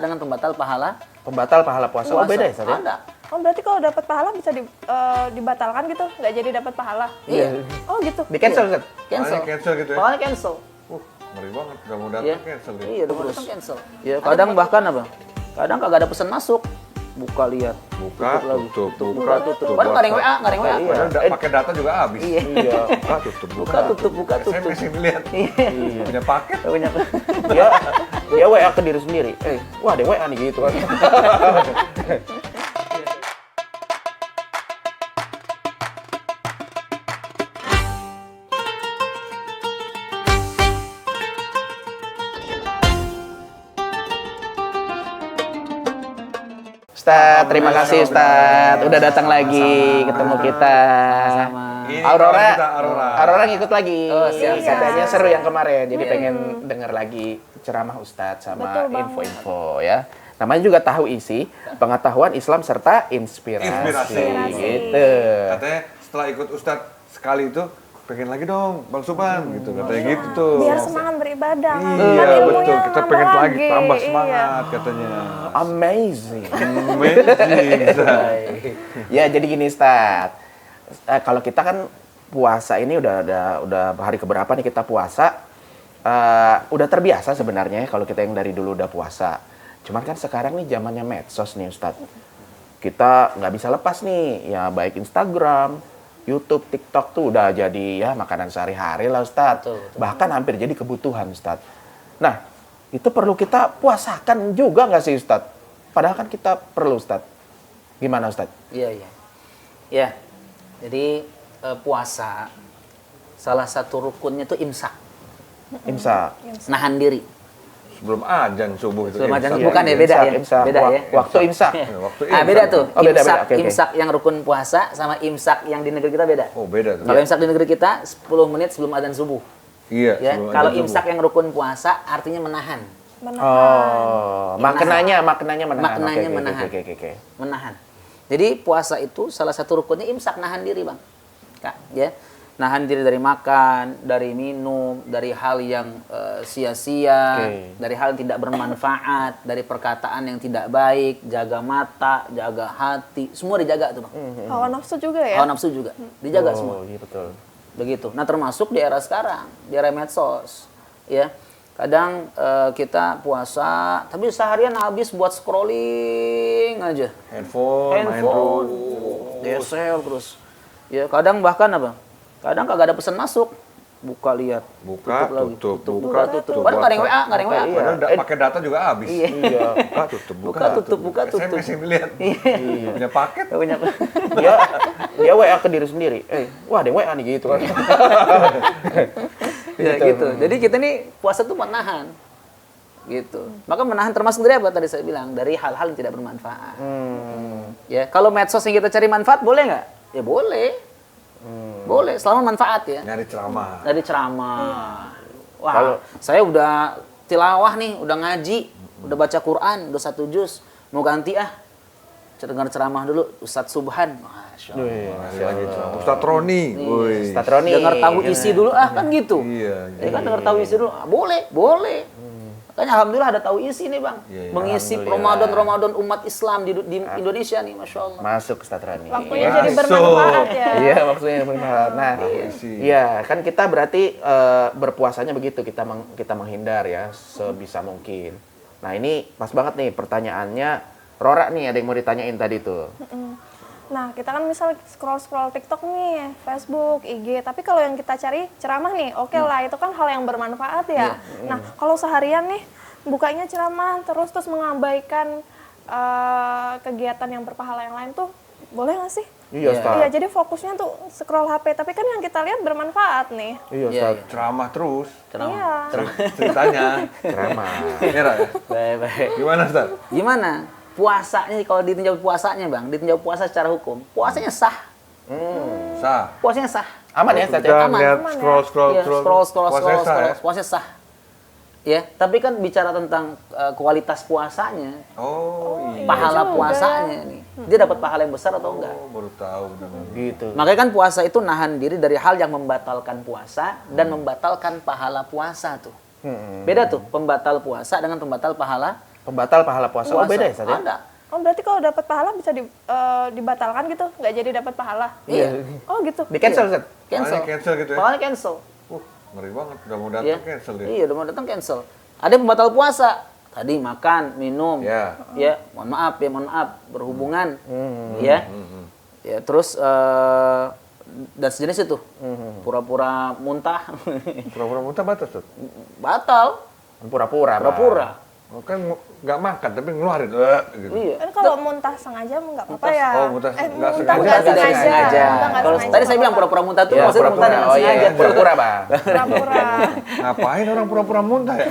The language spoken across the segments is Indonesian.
dengan pembatal pahala. Pembatal pahala puasa. Oh, beda ya, Ustaz? Ada. Oh berarti kalau dapat pahala bisa dibatalkan gitu, nggak jadi dapat pahala? Iya. Oh gitu. Di cancel, Ustaz? Cancel. Cancel gitu ya? Pahalanya cancel. Ngeri banget, gak mau datang Iya. cancel gitu. Iya, udah datang cancel. Ya, kadang bahkan apa? Kadang kagak ada pesan masuk. Buka lihat. Buka, tutup, buka, tutup. Padahal nggak ada yang WA, nggak ada yang WA. Padahal pakai data juga habis. Iya. Iya. Buka, tutup, Buka, tutup, buka, tutup. SMS yang dilihat. Iya. Punya paket. Punya. Dia WA ke diri sendiri. Wah, ada WA nih gitu kan. Ustaz, terima kasih Ustaz. Udah datang lagi ketemu kita. Sama. Ini Aurora, kita, Aurora. Aurora ngikut lagi. Oh, siap, siap, Katanya siap. seru yang kemarin, jadi pengen denger lagi ceramah Ustadz sama Betul banget. info-info ya. Namanya juga tahu isi, pengetahuan Islam serta inspirasi. Inspirasi. Gitu. Katanya setelah ikut Ustadz sekali itu, pengen lagi dong Bang Suban gitu. Katanya gitu tuh. Biar semangat beribadah. kan. Iya Kan ilmunya betul, kita nambah pengen lagi tambah Iya. semangat katanya. Amazing. Amazing. Ya jadi gini Ustadz, kalau kita kan puasa ini udah hari keberapa nih kita puasa, udah terbiasa sebenarnya kalau kita yang dari dulu udah puasa. Cuman kan sekarang nih zamannya medsos nih Ustadz. Kita nggak bisa lepas nih, ya baik Instagram, YouTube, TikTok tuh udah jadi ya makanan sehari-hari lah Ustadz. Betul, betul. Bahkan hampir jadi kebutuhan Ustadz. Nah, itu perlu kita puasakan juga nggak sih Ustadz? Padahal kan kita perlu Ustadz. Gimana Ustadz? Iya, iya. Ya. Jadi puasa salah satu rukunnya itu imsak, Imsak. nahan diri. Sebelum azan subuh itu. Sebelum azan imsak. bukan ya, beda ya. Imsak. Beda ya. Waktu imsak. Waktu Ah, beda tuh. Oh, beda, Imsak, beda. Oke, oke. imsak yang rukun puasa sama imsak yang di negeri kita beda. Oh beda tuh. Kalau imsak di negeri kita 10 menit sebelum azan subuh. Iya. Ya. sebelum Kalau azan subuh. imsak yang rukun puasa artinya menahan. Oh, maknanya menahan. Maknanya Oke, menahan. Oke. Menahan. Jadi puasa itu salah satu rukunnya imsak, nahan diri, Bang. Kak, ya. Nahan diri dari makan, dari minum, dari hal yang sia-sia, Oke. dari hal yang tidak bermanfaat, dari perkataan yang tidak baik, jaga mata, jaga hati, semua dijaga tuh, Bang. Hawa nafsu juga ya? Hawa nafsu juga dijaga semua. Oh, iya betul. Begitu. Nah, termasuk di era sekarang, di era medsos, ya. Kadang kita puasa, tapi seharian habis buat scrolling aja. Handphone, main Handphone, terus. gesel terus. Ya, kadang bahkan apa? Kadang kagak ada pesan masuk. Buka lihat. Buka, lagi. tutup, Buka, tutup. Padahal nggak ada yang WA, nggak ada yang WA. Padahal pakai data juga habis. Iya. Iya. Buka, tutup, Buka, tutup, buka, tutup. SMS yang dilihat. Iya. Punya paket. Punya. Dia WA ke diri sendiri. Wah, ada WA nih gitu kan. Ya, gitu. Jadi kita nih puasa tuh menahan. Gitu. Maka menahan termasuk dari apa tadi saya bilang? Dari hal-hal yang tidak bermanfaat. Ya, kalau medsos yang kita cari manfaat boleh nggak? Ya boleh. Boleh, selama manfaat ya. Nyari ceramah. Dari ceramah. Wah, Kalau- saya udah tilawah nih, udah ngaji, udah baca Quran, udah 1 juz. Mau ganti dengar ceramah dulu Ustadz Subhan. Masya Allah. Masih lagi ceramah. Ustadz Roni. Woi. Ustadz Roni. Dengar tahu isi dulu kan gitu. Iya. Ya kan dengar tahu isi dulu. Boleh, boleh. Makanya alhamdulillah ada tahu isi nih, Bang. Iya, iya. Mengisi Alhamdulillah. Ramadan umat Islam di Indonesia nih, Masya Allah. Masuk Ustadz Rani. Waktunya Masuk. jadi bermanfaat ya? Iya, maksudnya bermanfaat. Nah, isi. iya kan kita berarti berpuasanya begitu, kita menghindar ya sebisa mungkin. Nah, ini pas banget nih pertanyaannya Rora nih, ada yang mau ditanyain tadi tuh. Nah, kita kan misal scroll-scroll TikTok nih, Facebook, IG. Tapi kalau yang kita cari ceramah nih, oke lah, itu kan hal yang bermanfaat ya. Nah, kalau seharian nih, bukanya ceramah, terus mengabaikan kegiatan yang berpahala yang lain tuh, boleh nggak sih? Iya, Ustaz. Iya, jadi fokusnya tuh scroll HP. Tapi kan yang kita lihat bermanfaat nih. Iya, Iya, Ustaz. iya. Ceramah terus. Iya. Ceritanya. Ceramah. Era ya. Baik. Gimana Ustadz? Gimana? Puasanya, kalau ditinjau puasanya, Bang, ditinjau puasa secara hukum, puasanya sah. Sah. Puasanya sah. Aman ya, Ustaz? Kita Aman. lihat Aman ya? scroll. Iya, scroll. Puasanya sah ya? Puasanya sah. Ya, tapi kan bicara tentang kualitas puasanya, Oh iya. pahala juga. puasanya nih. Dia dapat pahala yang besar atau enggak? Oh baru tahu. benar. Gitu. Makanya kan puasa itu nahan diri dari hal yang membatalkan puasa dan membatalkan pahala puasa tuh. Beda tuh pembatal puasa dengan pembatal pahala Pembatal pahala puasa. Oh, beda ya, Ustaz, ya? Ada. Oh berarti kalau dapat pahala bisa dibatalkan gitu, nggak jadi dapat pahala? Iya. Oh gitu. Di cancel, Ustaz? Cancel. Pahalanya cancel gitu ya? Pahalanya cancel. Ngeri banget, udah mau datang Ya. cancel dia. Iya, udah mau datang cancel. Ada yang pembatal puasa. Tadi makan, minum. Ya. Ya, mohon maaf, berhubungan. Ya. Ya, terus dan sejenis itu. Pura-pura muntah. Pura-pura muntah batas tuh. Batal. Pura-pura, Bang. Pura-pura. Kan nggak makan tapi ngeluarin. Gitu. Iya. Kan kalau muntah sengaja nggak apa-apa ya. Oh, muntah nggak muntah sengaja. nggak Tidak sengaja. sengaja. Muntah nggak Kalau sengaja tadi saya nggak bilang apa-apa. pura-pura muntah tuh Ya, maksudnya muntah pura-pura. dengan Oh iya, sengaja. pura-pura, Bang. Pura-pura. Ngapain orang pura-pura muntah ya?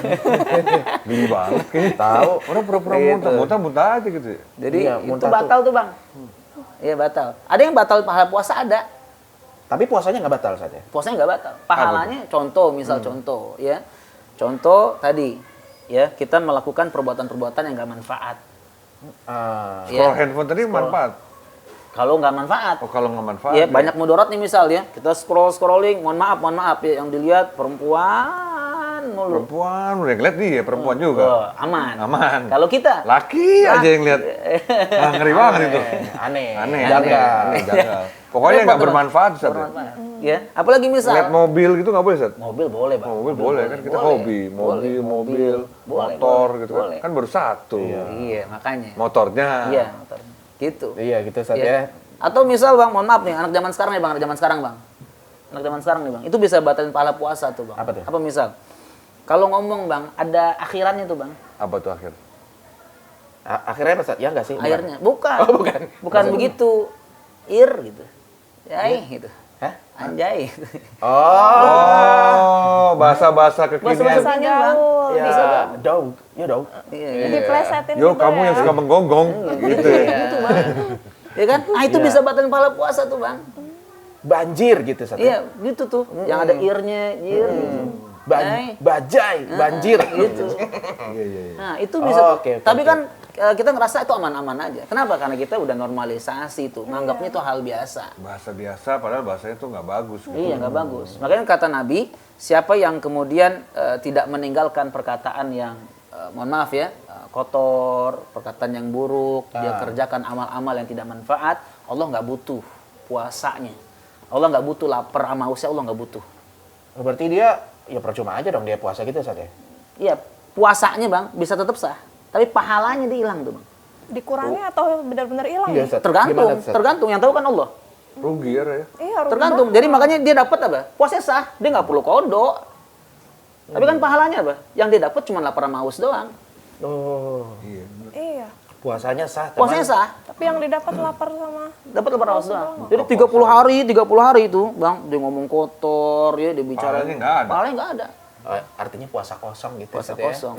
Gini banget kayaknya. Tahu. Orang pura-pura Gitu. muntah aja gitu ya. Jadi Iya, itu muntah batal tuh, Bang. Iya, batal. Ada yang batal pahala puasa ada. Tapi puasanya nggak batal, Ustaz, ya? Puasanya nggak batal. Pahalanya contoh, misal contoh, ya. Contoh tadi, ya, kita melakukan perbuatan-perbuatan yang nggak manfaat. Ah. Scroll Ya. handphone tadi manfaat. Kalau nggak manfaat, Oh kalau nggak manfaat. ya banyak mudarat nih misal ya. Kita scrolling, mohon maaf ya, yang dilihat perempuan mulu. Perempuan udah ngeliat dia, perempuan juga. Oh, aman. Aman. Kalau kita Laki aja yang lihat. Nah, ngeri banget itu. Aneh. Aneh. Janggal. Aneh, janggal. Pokoknya nggak Repot, bermanfaat, Ustaz. ya? bermanfaat. Ya, apalagi misal Lihat mobil gitu nggak boleh, Ustaz? mobil boleh, Bang. Mobil boleh kan kita Boleh. hobi, mobil, Boleh, motor boleh, gitu kan. boleh. Kan baru satu. Iya, makanya. Motornya. Iya, motor. Gitu. Iya, gitu, Ustaz, Iya. ya. Atau misal Bang, mohon maaf nih, anak zaman sekarang nih Bang, anak zaman sekarang Bang. Anak zaman sekarang nih Bang, itu bisa batalin pahala puasa tuh Bang. Apa tuh? Apa misal? Kalau ngomong Bang, ada akhirannya tuh Bang. Apa tuh akhir? Akhirnya apa, Ustaz? Ya nggak sih? Bukan. Akhirnya. Bukan. Oh, bukan. Bukan begitu. Gitu. Yai gitu. Hah? Anjay. Gitu. Oh. Bahasa-bahasa kekinian. Bahasa-bahasanya Bang. Ya, Bisa Bang. dong. Ya, dong. Iya. Jadi plesetin Yo, gitu kamu ya. yang suka menggonggong gitu ya. Gitu Bang. Ya kan? Ah itu Iya. bisa batalin pahala puasa tuh Bang. Banjir gitu, Ustaz. Iya, gitu tuh. Yang ada ear-nya, gitu. Yai. Bajai, banjir. Gitu. Iya, iya, iya. Nah, itu bisa Oh, tuh. oke, oke, Tapi oke. kan kita ngerasa itu aman-aman aja. Kenapa? Karena kita udah normalisasi tuh. Nganggapnya itu hal biasa. Bahasa biasa padahal bahasanya tuh nggak bagus gitu. Iya, nggak bagus. Makanya kata Nabi, siapa yang kemudian tidak meninggalkan perkataan yang mohon maaf ya, kotor, perkataan yang buruk, dia kerjakan amal-amal yang tidak manfaat, Allah nggak butuh puasanya. Allah nggak butuh lapar sama hausnya, Allah nggak butuh. Berarti dia ya percuma aja dong dia puasa gitu, Ustaz, ya. Iya, puasanya Bang bisa tetap sah, tapi pahalanya dia hilang tuh Bang. Dikurangi atau benar-benar hilang Iya, ya? Ustaz. Tergantung, Gimana, Ustaz? tergantung yang tahu kan Allah. Rugi ya, Ray. Iya, rugi Tergantung. banget. Jadi makanya dia dapat apa? Puasanya sah, dia nggak perlu kodok. Tapi kan pahalanya apa? Yang dia dapat cuma lapar sama haus doang. Oh, Iya. Iya. puasanya sah. teman. Puasanya sah, Tapi yang didapat lapar sama dapat lapar haus doang. Jadi 30 hari itu, Bang, dia ngomong kotor, ya dia bicara. Pahalanya nggak ada. Pahalanya nggak ada. Artinya puasa kosong gitu, Puasa Ustaz, ya. kosong.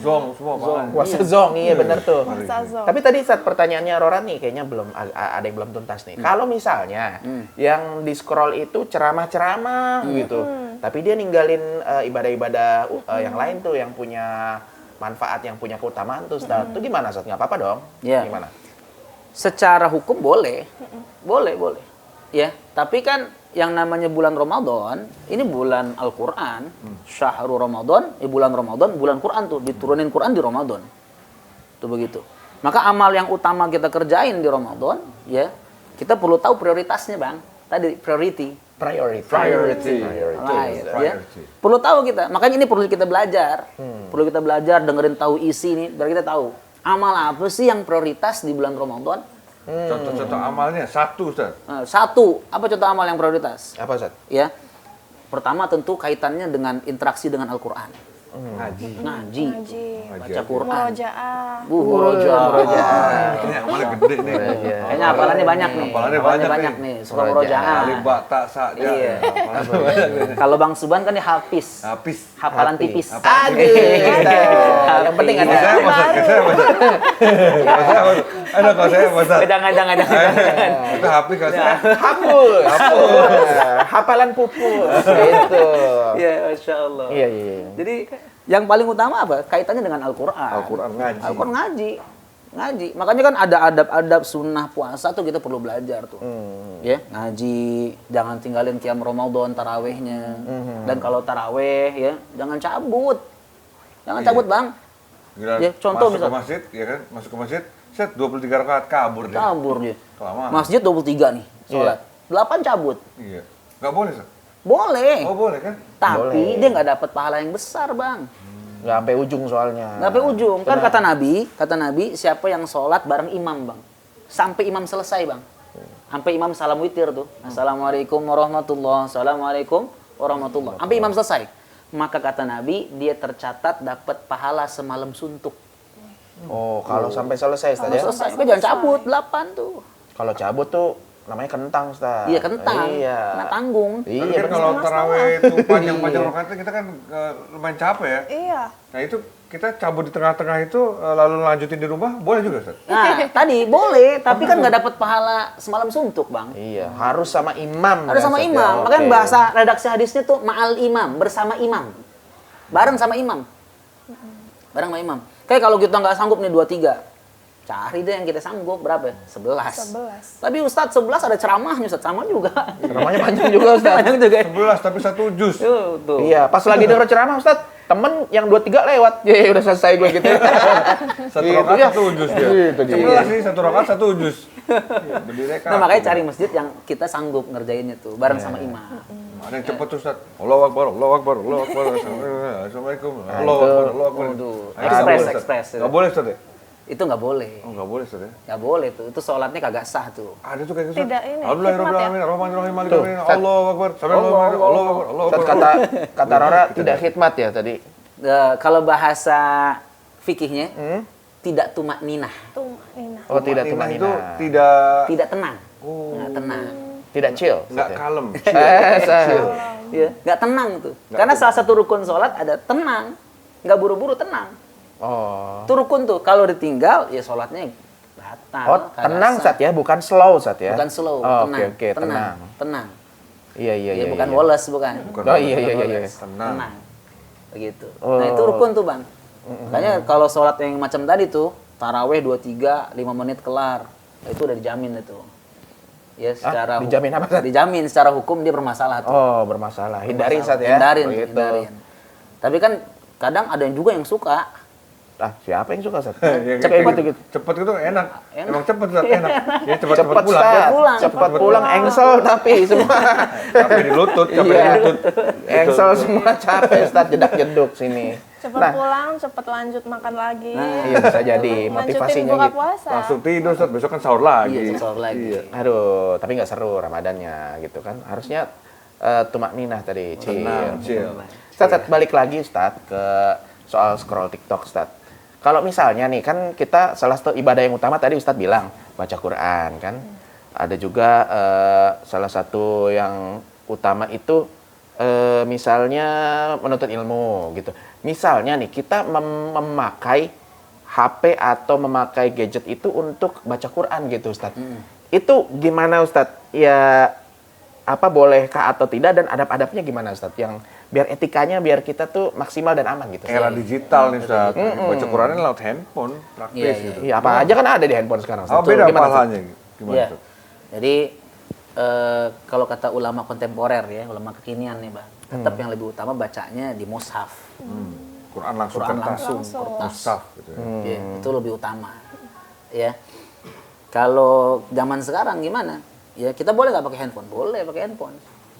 Zong semua pahala. Puasa zong, iya bener tuh. puasa zong. Tapi tadi saat pertanyaannya Rora nih, kayaknya belum ada yang belum tuntas nih. Kalau misalnya yang di scroll itu ceramah-ceramah gitu, tapi dia ninggalin ibadah-ibadah yang lain tuh yang punya manfaat, yang punya keutamaan tuh, Ustaz. Itu gimana, Ustaz? Nggak apa-apa dong? Iya. Gimana? Secara hukum boleh. Boleh. Ya, tapi kan yang namanya bulan Ramadan, ini bulan Al-Qur'an, Syahrul Ramadan, bulan Ramadan, bulan Quran tuh, diturunin Quran di Ramadan. Tuh begitu. Maka amal yang utama kita kerjain di Ramadan, ya, kita perlu tahu prioritasnya, Bang. Tadi priority. Priority. Right, ya. Priority. Perlu tahu kita. Makanya ini perlu kita belajar. Perlu kita belajar, dengerin tahu isi nih, biar kita tahu amal apa sih yang prioritas di bulan Ramadan. Contoh-contoh amalnya satu, Ustaz. Nah, satu, apa contoh amal yang prioritas? Apa, Ustaz? Ya, pertama tentu kaitannya dengan interaksi dengan Al-Quran. Ngaji. Ngaji, Ngaji. baca Quran. Murojaah. Murojaah. Ini amalnya gede nih. Kayaknya hafalannya banyak nih. Hafalannya banyak nih. Suka murojaah. Alif ba ta sa ja. Iya. Hafalannya banyak nih. Kalau Bang Suban kan dia hafiz. Habis. Hafalan tipis. Aduh, yang penting Kalau ada. saya apa, Ustaz? Kalau saya apa, Ustaz? Kalau saya apa? Ada kalau saya apa, Ustaz? Jangan. Itu habis kalau saya. Hapus. Hafalan pupus. Gitu. Iya, Masya Allah. Iya. Jadi yang paling utama apa? Kaitannya dengan Al-Quran. Al-Quran ngaji. Al-Quran ngaji. Makanya kan ada adab-adab sunnah puasa tuh kita perlu belajar tuh. Ya, ngaji, jangan tinggalin qiyam Ramadan tarawehnya. Dan kalau taraweh ya, jangan cabut. Jangan cabut, Bang. Gila, Ya, contoh masuk misal. ke masjid, ya kan? Masuk ke masjid, set 23 rakaat kabur dia. Kabur dia. Kelamaan. Masjid 23 nih, sholat. 8 cabut. Iya. Nggak boleh, Ustaz? Boleh. Oh, boleh kan? Tapi dia nggak dapat pahala yang besar, Bang. Nggak sampai ujung soalnya. Nggak sampai ujung. Kan kata Nabi, siapa yang sholat bareng imam, Bang. Sampai imam selesai, Bang. Sampai imam salam witir tuh. Assalamualaikum warahmatullahi Assalamualaikum warahmatullahi. Sampai imam selesai. Maka kata Nabi, dia tercatat dapat pahala semalam suntuk. Oh, kalau sampai selesai Ustaz ya? Selesai. Maka jangan cabut, 8 tuh. Kalau cabut tuh namanya kentang Ustaz. Iya, kentang. Iya. Kena tanggung. Tapi Iya, kan kalau taraweh itu panjang-panjang rakaatnya kita kan lumayan capek ya. Iya. Nah itu kita cabut di tengah-tengah itu lalu lanjutin di rumah boleh juga, Ustaz? Nah, tadi boleh, tapi kan nggak dapat pahala semalam suntuk, Bang. Iya, harus sama imam. Ada ya, sama Ustaz, ya? imam. Makanya Oke. bahasa redaksi hadisnya tuh ma'al imam, bersama imam. Bareng sama imam. Bareng sama imam. Kayak kalau kita nggak sanggup nih 2-3, cari deh yang kita sanggup berapa ya? 11. 11. Tapi Ustadz 11 ada ceramahnya, Ustadz sama juga. Ceramahnya panjang juga Ustaz. Panjang juga. 11 tapi 1 juz. Tuh. Iya, pas lagi denger ceramah Ustaz, temen yang 2-3 lewat. Ya udah selesai gue gitu. Satu Gitu rakaat ya. 1 juz dia. Gitu dia. 11 sih, 1 rakaat 1 juz. Iya, berdiri Nah, makanya cari masjid yang kita sanggup ngerjainnya tuh, bareng sama imam. Ada yang cepet tuh, Ustaz. Allahu Akbar, Allahu Akbar, Allahu Akbar. Assalamualaikum. Allahu Akbar, Allahu Akbar. Waduh, Nah, itu nggak boleh, Ustaz. ekspres. Nggak boleh, Ustaz ya? Itu nggak boleh. Oh, nggak boleh, Ustaz ya? Nggak boleh tuh. Itu sholatnya kagak sah tuh. Ada tuh kayak gitu. Tidak ini, Alhamdulillahirrahmanirrahim, Rahmanirrahim, Maliki Tuh, yaumiddin. Ustaz. Allahu Akbar. Sampai Allahu Akbar, Allahu Akbar, Allahu Ustaz, Akbar. kata Rora tidak khidmat ya tadi. Kalau bahasa fikihnya, tidak tumak ninah. Tuh, Nina. Oh, tidak Tumanina itu tumanina. tidak Tidak tenang. Nggak tenang. Tidak chill. nggak Ustaz, ya? kalem. Iya, nggak tenang tuh. Karena salah satu rukun sholat ada tenang. Nggak buru-buru, tenang. Oh. Itu rukun tuh. Kalau ditinggal, ya sholatnya batal. Oh, kagak tenang sah. Ustaz ya, bukan slow Ustaz ya. Bukan slow, Oh, tenang. Oke, tenang. Tenang. Iya, iya, Ya, iya. bukan iya. Wallace, bukan. Bukan Oh, iya, iya, bukan iya. Wallace. Tenang. Tenang. Begitu. Oh. Nah, itu rukun tuh, Bang. Makanya kalau sholat yang macam tadi tuh, taraweh 2-3, 5 menit kelar. Nah, itu udah dijamin itu. Ya, secara dijamin apa, Ustaz? Dijamin secara hukum dia bermasalah tuh. Oh, bermasalah. Hindari Ustaz ya. Hindarin, Oh, gitu. hindarin. Tapi kan kadang ada yang juga yang suka. Ah, siapa yang suka Ustaz? Yang Cepet kayak gitu. Cepet itu enak. Enak. Emang cepet, Ustaz, enak. Ya cepat Cepet pulang. Ustaz. pulang. Cepet pulang. Engsel tapi semua. Capek di lutut, capek di Iya. lutut. Engsel semua capek Ustaz, jedak-jeduk sini. Cepet Nah, pulang, cepet lanjut makan lagi. iya bisa jadi Lanjutin motivasinya buka gitu. puasa. Langsung tidur, Ustaz. Besok kan sahur lagi. Iya, sahur lagi. Iya. Aduh, tapi nggak seru Ramadannya gitu kan. Harusnya tumak ninah tadi, Tenang, chill. chill. Ustaz, balik lagi Ustaz ke soal scroll TikTok Ustaz. Kalau misalnya nih kan kita salah satu ibadah yang utama tadi Ustaz bilang baca Quran kan. Ada juga salah satu yang utama itu misalnya menuntut ilmu gitu. Misalnya nih kita memakai HP atau memakai gadget itu untuk baca Quran gitu Ustaz. Itu gimana Ustaz? Ya apa bolehkah atau tidak dan adab-adabnya gimana Ustaz? Yang biar etikanya biar kita tuh maksimal dan aman gitu. Era digital nih, Ustaz. Baca Qurannya lewat handphone, praktis Iya, iya. gitu. Iya, apa aja kan ada di handphone sekarang. Ustaz. Oh, beda Gimana, Ustaz? pahalanya. Gimana, Iya. Ustaz? Jadi kalau kata ulama kontemporer ya, ulama kekinian nih, Bang. Tetap yang lebih utama bacanya di mushaf. Quran langsung Quran kertas. langsung, kertas. Mushaf gitu ya. Ya, itu lebih utama. Ya. Kalau zaman sekarang gimana? Ya kita boleh nggak pakai handphone? Boleh pakai handphone.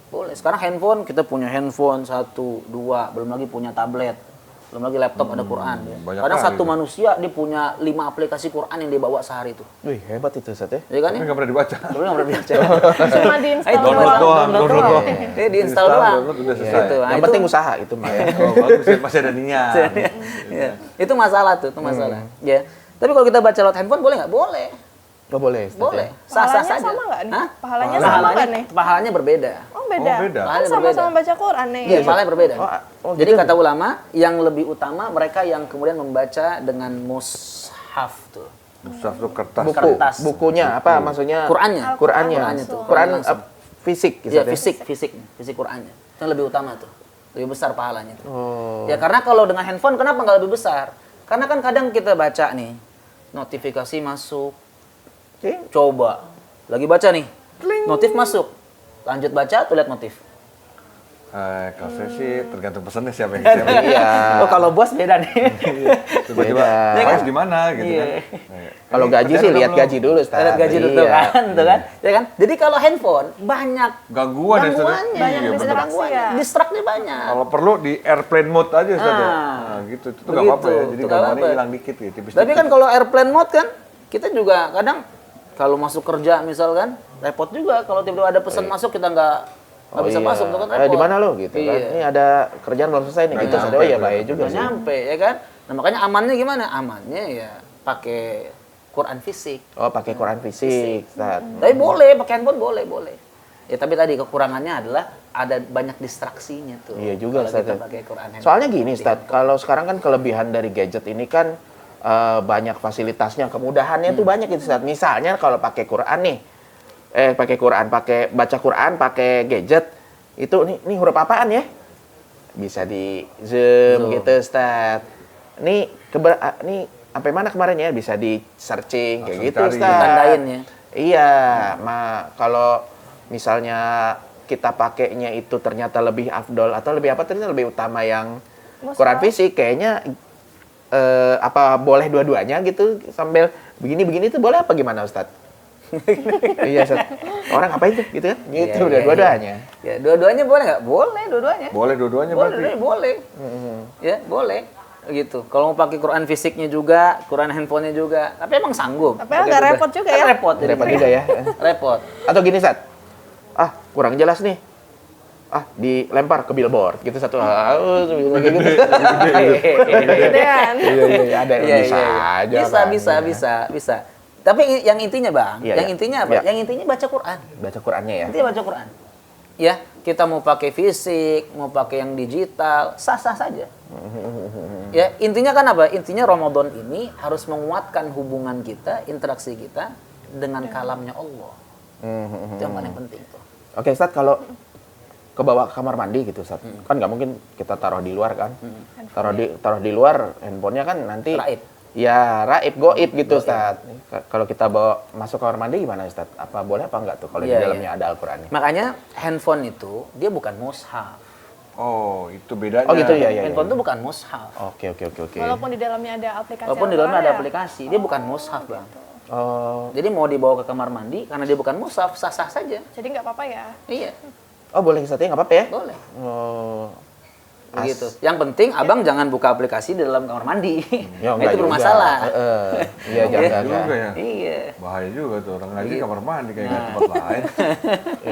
Boleh. Sekarang handphone kita punya handphone 1, 2, belum lagi punya tablet, belum lagi laptop ada Quran. Ya. banyak Kadang kali satu itu. manusia dia punya 5 aplikasi Quran yang dia bawa sehari itu. Wih, hebat itu Ustaz ya. Ya kan? Tapi Ya? nggak pernah dibaca. Tapi nggak pernah baca. Cuma diinstal Download doang, download doang. Dia diinstal doang. download, udah selesai. Gitu. Nah, Yang itu- penting usaha itu mah ya. Oh, bagus ya, masih ada niat. Ya, itu masalah tuh, itu masalah. Ya. Tapi kalau kita baca lewat handphone boleh nggak? Boleh. Nggak boleh Ustaz Boleh. ya. Sah-sah Pahalanya saja. sama nggak nih? Hah? Pahalanya sama nggak nih? Pahalanya berbeda. Oh beda. Oh, beda. Kan Pahalanya sama-sama baca Quran nih. Iya, pahalanya berbeda. Oh, Jadi gitu. kata ulama, yang lebih utama mereka yang kemudian membaca dengan mushaf tuh. Mushaf itu kertas. Buku, kertas. bukunya apa maksudnya? Qurannya. Qurannya. Qurannya tuh. Quran Langsung. fisik gitu Iya, ya. fisik Qurannya. Itu yang lebih utama tuh. Lebih besar pahalanya tuh. Oh. Ya karena kalau dengan handphone kenapa nggak lebih besar? Karena kan kadang kita baca nih, notifikasi masuk, coba lagi baca nih, notif masuk, lanjut baca tuh lihat notif. Kalau saya sih tergantung pesannya siapa yang siapa. Iya. Oh, kalau bos beda nih. Tiba-tiba Beda. harus di mana gitu kan. Iya. Kalau Ini gaji sih kerjaan lihat belum? gaji dulu, Ustaz. Lihat gaji dulu Iya. kan, tuh kan? Ya kan? Jadi kalau handphone banyak Gangguan ya, Ustaz. gangguannya, Banyak Iya, distraksi ya. Distraksi banyak. Kalau perlu di airplane mode aja Ustaz ya. Ah, Nah, gitu. Itu nggak begitu. apa-apa ya. Jadi Itu nggak gangguannya apa-apa. hilang dikit gitu. Tipis. Tapi kan kalau airplane mode kan, kita juga kadang kalau masuk kerja misalkan repot juga kalau tiba-tiba ada pesan masuk kita nggak bisa iya. masuk, tuh kan repot. Di mana lo gitu kan? Iya. Ini ada kerjaan belum selesai nih Nggak gitu. nyampe, Oh iya nggak bahaya juga Nggak sih. nyampe ya kan. Nah makanya amannya gimana? Amannya ya pakai Quran fisik. Oh, pakai Quran fisik, Ustaz. Tapi boleh pakai handphone, boleh. Ya tapi tadi kekurangannya adalah ada banyak distraksinya tuh. Iya juga, kalau Ustaz. kita pakai Quran handphone. Soalnya gini, Ustaz, kalau sekarang kan kelebihan dari gadget ini kan banyak fasilitasnya, kemudahannya tuh banyak gitu, Ustaz. Misalnya kalau pakai Quran nih, pakai baca Quran, pakai gadget, itu nih huruf apaan ya? Bisa di zoom gitu, Ustaz. Nih sampai mana kemarin ya? Bisa di searching kayak Langsung gitu, cari. Ustaz. Ditandain ya. Iya, kalau misalnya kita pakainya itu ternyata lebih afdol atau lebih apa ternyata lebih utama yang Quran fisik, kayaknya apa boleh dua-duanya gitu sambil begini-begini itu boleh apa gimana, Ustadz? Iya, Ustadz. Orang ngapain tuh gitu kan? Gitu Iya, udah iya, dua-duanya. Ya, dua-duanya boleh nggak? Boleh, dua-duanya. Boleh dua-duanya berarti. Boleh. Ya, boleh. Gitu. Kalau mau pakai Quran fisiknya juga, Quran handphonenya juga. Tapi emang sanggup. Tapi Pakai agak dua. repot juga Kan ya. Repot. jadi. Repot juga ya. Repot. Atau gini, Sat. Kurang jelas nih. Dilempar ke billboard gitu satu. Kayak gitu. Gedean. Iya, ada Iya, bisa iya. aja. Bisa, kan. bisa. Tapi yang intinya, Bang, Iya, yang iya. intinya apa? Iya. Yang intinya baca Quran. Baca Qurannya ya. Intinya baca Quran. Ya, kita mau pakai fisik, mau pakai yang digital, sah-sah saja. Ya, intinya kan apa? Intinya Ramadan ini harus menguatkan hubungan kita, interaksi kita dengan kalamnya Allah. Itu yang paling penting tuh. Oke, Ustadz, kalau ke bawah kamar mandi gitu, Ustadz. Kan nggak mungkin kita taruh di luar kan. Taruh di luar, handphonenya kan nanti Raib. ya raib, goib gitu, Ustadz. Kalau kita bawa masuk kamar mandi gimana, Ustadz? Apa boleh apa enggak tuh kalau di Iya, dalamnya ada Al-Qur'annya? Makanya handphone itu dia bukan mushaf. Oh, itu bedanya. Oh gitu ya, ya. Handphone itu bukan mushaf. Oke. Walaupun di dalamnya ada aplikasi. Walaupun di dalamnya ada Al-Quran ya. aplikasi, dia bukan mushaf, Bang. Oh, Jadi mau dibawa ke kamar mandi karena dia bukan mushaf, sah-sah saja. Jadi nggak apa-apa ya. Iya, boleh Ustadz, nggak apa-apa ya? boleh. Oh, Begitu. Yang penting abang jangan buka aplikasi di dalam kamar mandi. ya, Nah, itu bermasalah. Iya, jangan. juga ya. Iya. Bahaya juga tuh orang ngaji kamar mandi kayak nggak tempat lain.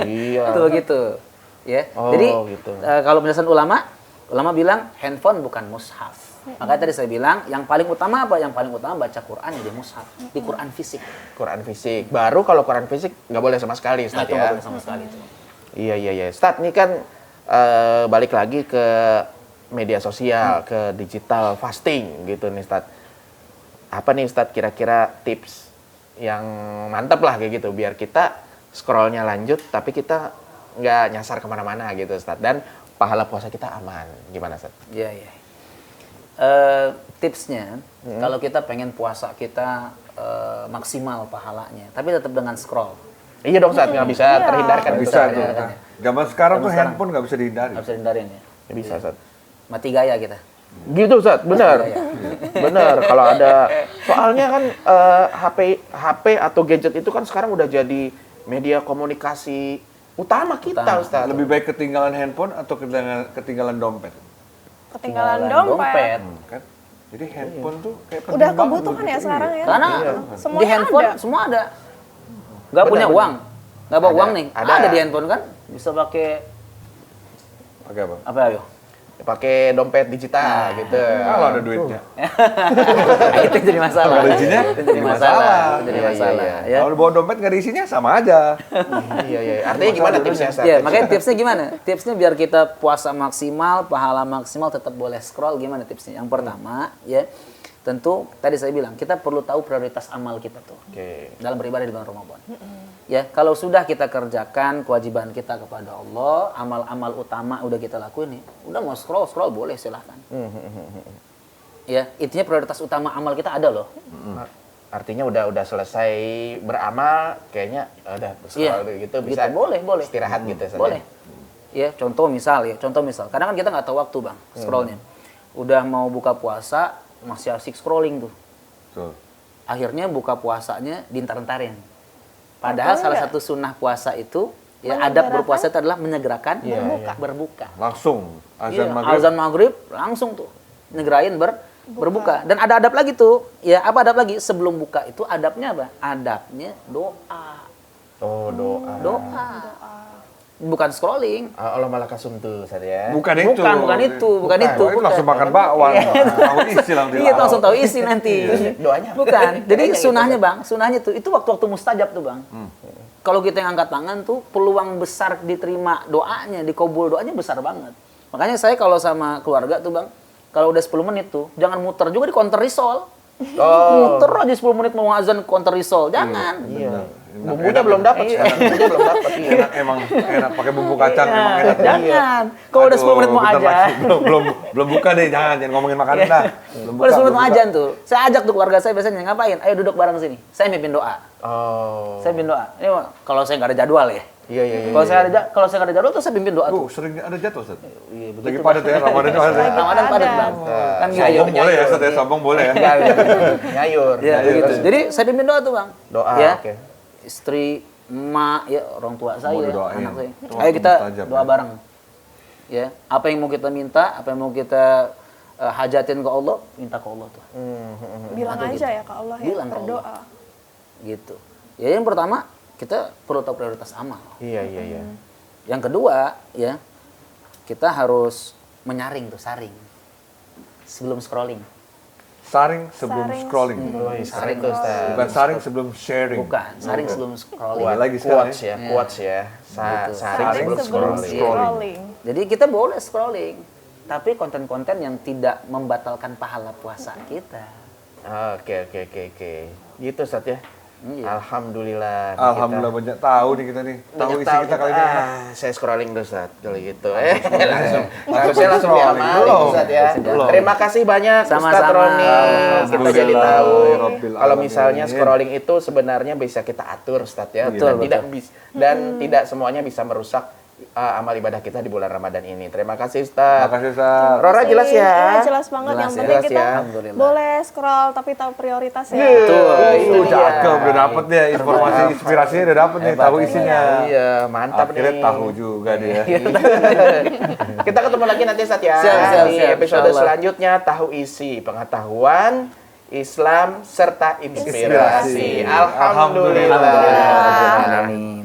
Iya. Itu begitu. Ya. Oh, Jadi gitu. kalau penjelasan ulama bilang handphone bukan mushaf. Makanya tadi saya bilang yang paling utama apa? Yang paling utama baca Quran di mushaf, di Quran fisik. Quran fisik. Baru kalau Quran fisik nggak boleh sama sekali, Nah, Ustadz itu ya. nggak boleh sama sekali itu. Iya. Ustadz, ini kan balik lagi ke media sosial, ke digital fasting gitu nih, Ustadz. Apa nih, Ustadz, kira-kira tips yang mantap lah kayak gitu, biar kita scrollnya lanjut, tapi kita nggak nyasar kemana-mana gitu, Ustadz. Dan pahala puasa kita aman. Gimana, Ustadz? Iya. Tipsnya, kalau kita pengen puasa kita maksimal pahalanya, tapi tetap dengan scroll. Iya dong, Ustadz, nggak bisa terhindarkan. Nggak itu, bisa Ustadz. tuh. ya. Zaman sekarang tuh Zaman sekarang. handphone nggak bisa dihindari. Nggak bisa hindarin ya. Nggak bisa, Ustadz. Mati gaya kita. Gitu, Ustadz, benar. Benar, kalau ada soalnya kan HP atau gadget itu kan sekarang udah jadi media komunikasi utama kita, Utama. Ustadz. Lebih baik ketinggalan handphone atau ketinggalan dompet? Ketinggalan dompet. Kan? Jadi handphone tuh kayak penting Udah banget kebutuhan gitu. ya sekarang ya. Karena Semuanya di handphone ada. semua ada. Nggak punya Benar. uang, nggak bawa Ada. uang nih. Ada. Ada di handphone kan, bisa pakai Pakai apa? apa ayo? Pakai dompet digital gitu. Kalau ada duitnya. Itu jadi masalah. Kalau ada isinya, Itu jadi jadi masalah. masalah. Itu jadi Iya, masalah. iya, Ya. Kalau bawa dompet nggak ada isinya sama aja. Iya. Artinya gimana tipsnya, Ustadz? Ya, makanya tipsnya gimana? Tipsnya biar kita puasa maksimal, pahala maksimal, tetap boleh scroll. Gimana tipsnya? Yang pertama, ya tentu tadi saya bilang kita perlu tahu prioritas amal kita tuh Oke. dalam beribadah di bulan Ramadan. Ya, kalau sudah kita kerjakan kewajiban kita kepada Allah, amal-amal utama udah kita lakuin nih, udah mau scroll boleh silahkan. Ya, intinya prioritas utama amal kita ada loh. Artinya udah selesai beramal, kayaknya udah scroll Iya, gitu bisa boleh. istirahat gitu, Ustadz. Boleh. Ya, contoh misal. Kadang kan kita nggak tahu waktu bang, scrollnya. Udah mau buka puasa, masih asik scrolling tuh. Betul. Akhirnya buka puasanya diintar-intarin. Padahal salah satu sunnah puasa itu, ya adab berpuasa itu adalah menyegerakan berbuka. Langsung azan Iya, maghrib. azan maghrib langsung tuh nyegerain berbuka. Dan ada adab lagi tuh. Ya, apa adab lagi? Sebelum buka itu adabnya apa? Adabnya doa. Oh, doa. Doa. Bukan scrolling. Allah malah kasumtu Ustaz ya. Bukan itu. Bukan itu. Oh, itu langsung makan bakwan. Tahu isi langsung. Iya, langsung tahu isi nanti. Doanya apa? Bukan. Jadi Kayaknya sunahnya gitu. bang, sunahnya tuh itu waktu-waktu mustajab tuh bang. Kalau kita yang angkat tangan tuh peluang besar diterima doanya, dikabul doanya besar banget. Makanya saya kalau sama keluarga tuh bang, kalau udah 10 menit tuh jangan muter juga di counter risol. Muter aja 10 menit mau azan counter risol, jangan. Iya. Bumbunya belum dapat sekarang. Bumbunya belum dapat. Enak emang enak pakai bumbu kacang emang enak. Jangan. Kalau udah 10 menit mau Bentar azan. lagi. belum buka deh, jangan ngomongin makanan dah. Belum Udah 10 menit mau belum buka. azan tuh. Saya ajak tuh keluarga saya biasanya ngapain? Ayo duduk bareng sini. Saya mimpin doa. Oh. Saya pimpin doa. Ini kalau saya nggak ada jadwal ya. Iya. Kalau saya nggak ada jadwal tuh saya pimpin doa tuh. Sering ada jatuh, Ustaz. Iya, Lagi padat ya, Ramadan itu ada. Ramadan padat bang. Kan gitu. Sombong boleh ya, Ustaz ya, sombong boleh ya. Nyayur. Ya, begitu. Jadi saya pimpin doa tuh bang. Doa, Ya. oke. Istri, emak, ya orang tua saya, Mau didoain. anak saya. Itu Ayo kita mustajab, doa ya. bareng. Ya, apa yang mau kita minta, apa yang mau kita hajatin ke Allah, minta ke Allah tuh. Bilang Atau aja gitu. ya ke Allah ya, Bilang ke berdoa. Gitu. Ya yang pertama kita perlu tahu prioritas amal. Iya. Yang kedua ya kita harus menyaring tuh saring sebelum scrolling. Saring sebelum Saring scrolling. Saring tuh Ustaz. Bukan saring sebelum sharing. Bukan saring sebelum scrolling. Wah, lagi sekarang Quotes ya, quotes ya. Gitu. Saring Saring sebelum sebelum scrolling. scrolling. Jadi kita boleh scrolling, tapi konten-konten yang tidak membatalkan pahala puasa kita. Oke. Gitu Ustaz ya. Iya. Alhamdulillah. nih Alhamdulillah kita. banyak tahu nih kita nih. Tahu Banyak isi tahu kita kali ini. Saya scrolling dulu Ustaz kalau gitu. Langsung Saya langsung scrolling. diamalin Belum. Ustaz ya. Belum. Terima kasih banyak Ustaz Sama-sama. Roni. Kita jadi tahu Alhamdulillah. kalau misalnya scrolling itu sebenarnya bisa kita atur Ustaz ya. Betul, Dan tidak semuanya bisa merusak amal ibadah kita di bulan Ramadan ini. Terima kasih Ustaz. Makasih, Ustaz. Rora jelas ya? Iya, jelas banget. Jelas Yang ya. penting Jelas kita ya. Alhamdulillah. boleh scroll tapi tahu prioritas ya. Betul. Itu dia. Cakep, udah dapet dia informasi inspirasinya udah dapet nih, tahu isinya. Iya, mantap Akhirnya nih. tahu juga dia. Kita ketemu lagi nanti Ustaz ya. Siap, Di siap, episode insyaallah. selanjutnya tahu isi pengetahuan Islam serta inspirasi. Inspirasi. Alhamdulillah. Alhamdulillah.